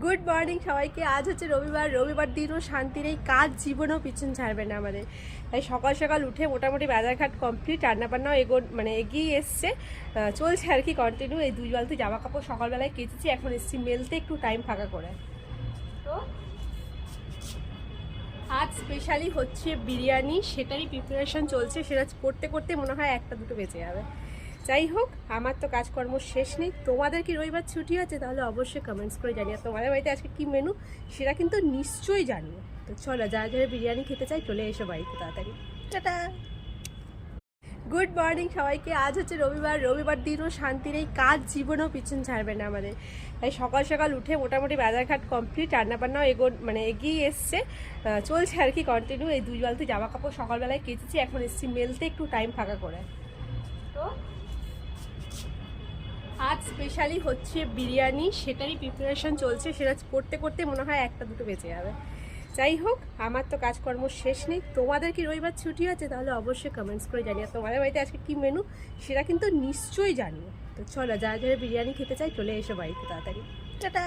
Good morning সবাইকে। আজ হচ্ছে রবিবার দিনও শান্তির এই কাজ জীবনেও পিছন ছাড়বে না আমাদের। তাই সকাল সকাল উঠে মোটামুটি বাজারঘাট কমপ্লিট, রান্নাবান্নাও এগিয়ে এসছে, চলছে আর কি কন্টিনিউ। এই 2 বালতি জামা কাপড় সকালবেলায় কেচেছি, এখন এসছি মেলতে একটু টাইম ফাঁকা করে। তো আজ স্পেশালি হচ্ছে বিরিয়ানি, সেটারই প্রিপারেশন চলছে। সেটা করতে করতে মনে হয় 1টা 2টো বেজে যাবে। যাই হোক, আমার তো কাজকর্ম শেষ নেই। তোমাদের কি রবিবার ছুটি আছে? তাহলে অবশ্যই কমেন্টস করে জানিও তোমাদের বাড়িতে আজকে কি মেনু, সেটা কিন্তু নিশ্চয়ই জানিও। তো চলো, যারা যারা বিরিয়ানি খেতে চাই চলে এসো বাড়িতে তাড়াতাড়ি। টাটা। গুড মর্নিং সবাইকে। আজ হচ্ছে রবিবার দিনও শান্তির এই কাজ জীবনেও পিছন ছাড়বে না আমাদের। তাই সকাল সকাল উঠে মোটামুটি বাজারঘাট কমপ্লিট, রান্নাবান্নাও এগিয়ে এসছে, চলছে আর কি কন্টিনিউ। এই 2 বালতি জামা কাপড় সকালবেলায় কেচেছি, এখন এসছি মেলতে একটু টাইম ফাঁকা করে। তো আজ স্পেশালি হচ্ছে বিরিয়ানি, সেটারই প্রিপারেশন চলছে। সেটা করতে করতে মনে হয় 1টা 2টো বেজে যাবে। যাই হোক, আমার তো কাজকর্ম শেষ নেই। তোমাদের কি রবিবার ছুটি আছে? তাহলে অবশ্যই কমেন্টস করে জানিও তোমাদের বাড়িতে আজকে কি মেনু, সেটা কিন্তু নিশ্চয়ই জানিও। তো চলো, যারা যারা বিরিয়ানি খেতে চাই চলে এসো বাড়িতে তাড়াতাড়ি। টাটা।